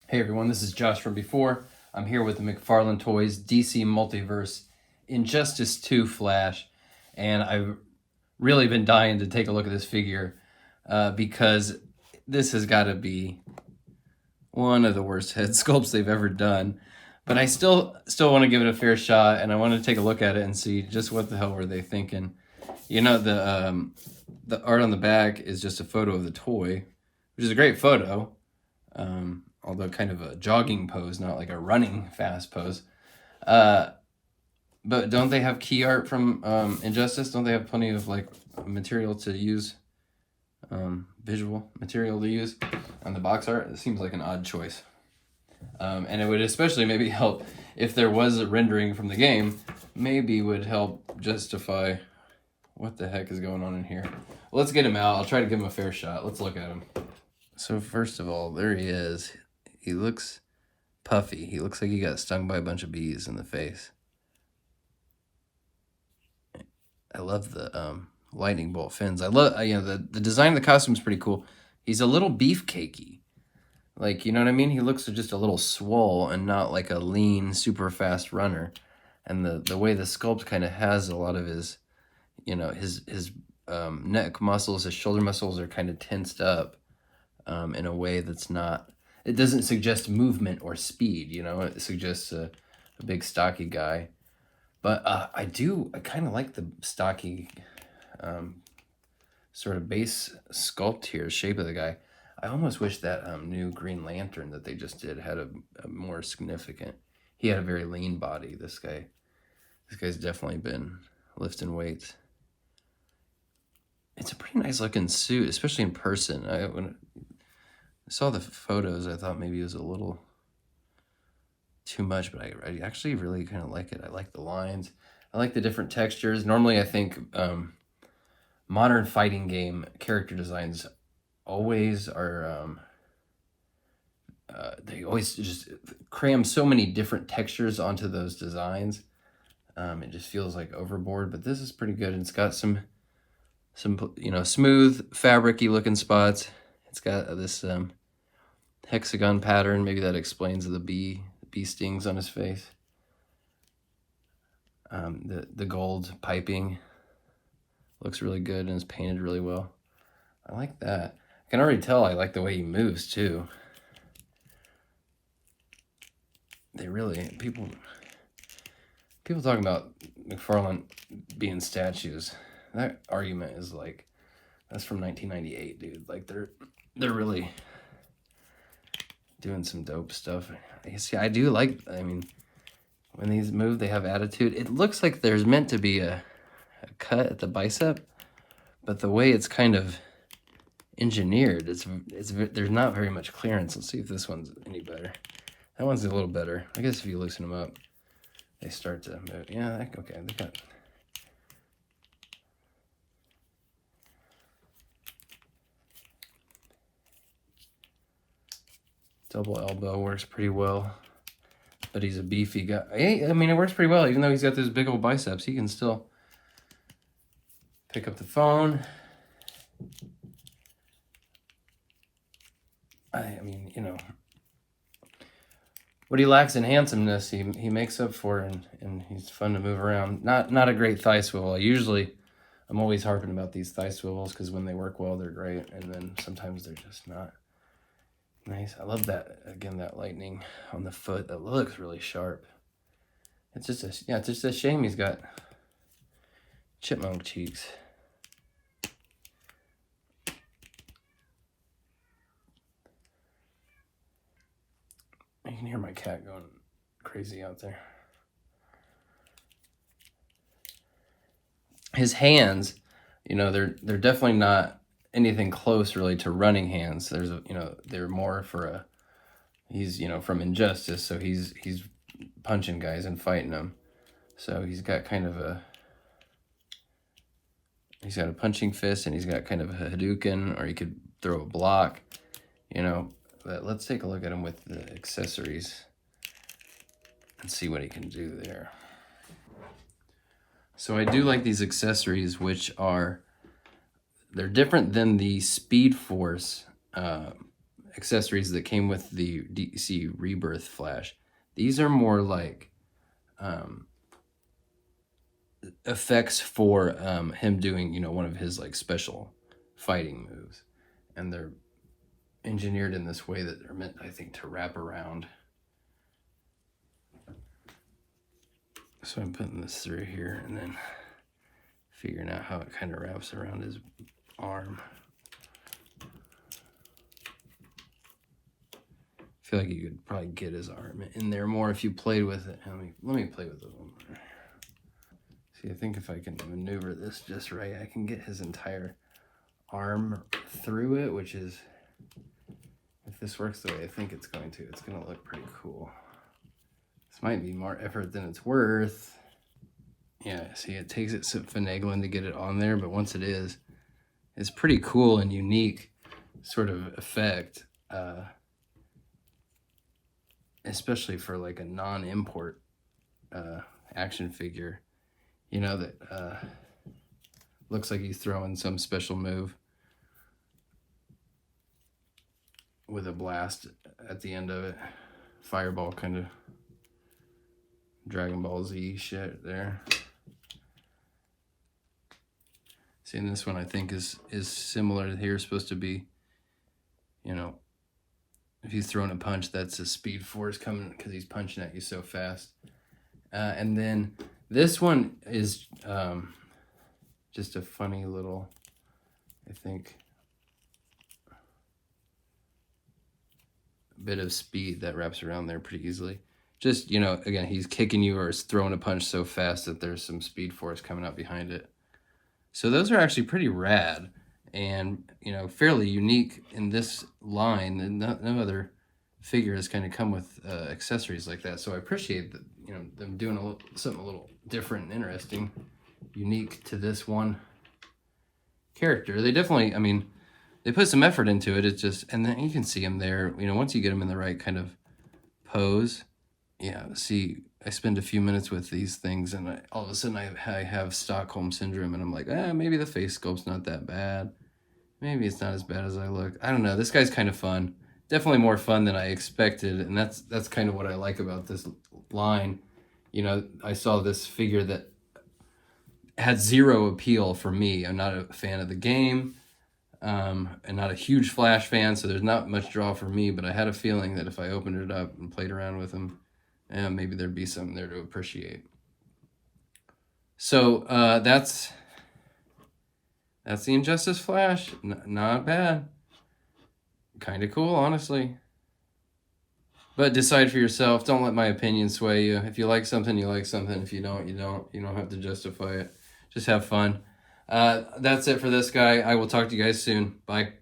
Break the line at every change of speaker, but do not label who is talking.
Hey everyone, this is Josh from before. I'm here with the McFarlane Toys DC Multiverse Injustice 2 Flash, and I've really been dying to take a look at this figure because this has got to be one of the worst head sculpts they've ever done. But I still want to give it a fair shot, and I want to take a look at it and see just what the hell were they thinking. You know, the art on the back is just a photo of the toy, which is a great photo. Although kind of a jogging pose, not like a running fast pose. But don't they have key art from Injustice? Don't they have plenty of like material to use, visual material to use on the box art? It seems like an odd choice. And it would especially maybe help if there was a rendering from the game, maybe would help justify what the heck is going on in here. Well, let's get him out. I'll try to give him a fair shot. Let's look at him. So first of all, there he is. He looks puffy. He looks like he got stung by a bunch of bees in the face. I love the lightning bolt fins. I love, the design of the costume is pretty cool. He's a little beefcakey. Like, you know what I mean? He looks just a little swole and not like a lean, super fast runner. And the way the sculpt kind of has a lot of his, his neck muscles, his shoulder muscles are kind of tensed up in a way that's not, it doesn't suggest movement or speed, it suggests a big stocky guy. But I kind of like the stocky sort of base sculpt here, shape of the guy. I almost wish that new Green Lantern that they just did had a more significant, he had a very lean body. This guy's definitely been lifting weights. It's a pretty nice looking suit, especially in person. When I saw the photos, I thought maybe it was a little too much, but I actually really kind of like it. I like the lines. I like the different textures. Normally, I think modern fighting game character designs always are, they always just cram so many different textures onto those designs. It just feels like overboard, but this is pretty good. And it's got some smooth fabric-y looking spots. It's got this hexagon pattern. Maybe that explains the bee stings on his face. The gold piping looks really good and is painted really well. I like that. I can already tell I like the way he moves too. People talking about McFarlane being statues. That argument is like, that's from 1998, dude. Like they're really doing some dope stuff. See, I do like, when these move, they have attitude. It looks like there's meant to be a cut at the bicep, but the way it's kind of engineered, there's not very much clearance. Let's see if this one's any better. That one's a little better. I guess if you loosen them up, they start to move. Yeah, okay, they got... Double elbow works pretty well, but he's a beefy guy. It works pretty well. Even though he's got those big old biceps, he can still pick up the phone. What he lacks in handsomeness, he makes up for, and he's fun to move around. Not a great thigh swivel. I'm always harping about these thigh swivels because when they work well, they're great, and then sometimes they're just not. Nice. I love that, again, that lightning on the foot. That looks really sharp. It's just a shame he's got chipmunk cheeks. You can hear my cat going crazy out there. His hands, they're definitely not anything close really to running hands. They're more for he's from Injustice, so he's punching guys and fighting them. So he's got a punching fist, and he's got kind of a Hadouken, or he could throw a block, But let's take a look at him with the accessories and see what he can do there. So I do like these accessories, which are, they're different than the Speed Force accessories that came with the DC Rebirth Flash. These are more like effects for him doing, you know, one of his like special fighting moves, and they're engineered in this way that they're meant, I think, to wrap around. So I'm putting this through here and then figuring out how it kind of wraps around his arm. I feel like you could probably get his arm in there more if you played with it. Let me play with it a little more. See, I think if I can maneuver this just right, I can get his entire arm through it, which is, if this works the way I think it's going to look pretty cool. This might be more effort than it's worth. Yeah, see, it takes it some finagling to get it on there, but once it is, it's pretty cool and unique sort of effect, especially for like a non-import action figure, you know, that looks like he's throwing some special move with a blast at the end of it. Fireball kind of Dragon Ball Z shit there. See, and this one I think is similar here. It's supposed to be, you know, if he's throwing a punch, that's a speed force coming because he's punching at you so fast. And then this one is just a funny little, I think, bit of speed that wraps around there pretty easily. Just, you know, again, he's kicking you or is throwing a punch so fast that there's some speed force coming up behind it. So those are actually pretty rad and, you know, fairly unique in this line, and no other figure has kind of come with accessories like that. So I appreciate that, you know, them doing something a little different and interesting, unique to this one character. They definitely, I mean, they put some effort into it. It's just, and then you can see him there, you know, once you get him in the right kind of pose. Yeah, see, I spend a few minutes with these things and all of a sudden I have Stockholm Syndrome and I'm like, maybe the face sculpt's not that bad. Maybe it's not as bad as I look. I don't know. This guy's kind of fun. Definitely more fun than I expected, and that's kind of what I like about this line. You know, I saw this figure that had zero appeal for me. I'm not a fan of the game, and not a huge Flash fan, so there's not much draw for me, but I had a feeling that if I opened it up and played around with him, maybe there'd be something there to appreciate. So that's the Injustice Flash. Not bad. Kind of cool, honestly. But decide for yourself. Don't let my opinion sway you. If you like something, you like something. If you don't, you don't. You don't have to justify it. Just have fun. That's it for this guy. I will talk to you guys soon. Bye.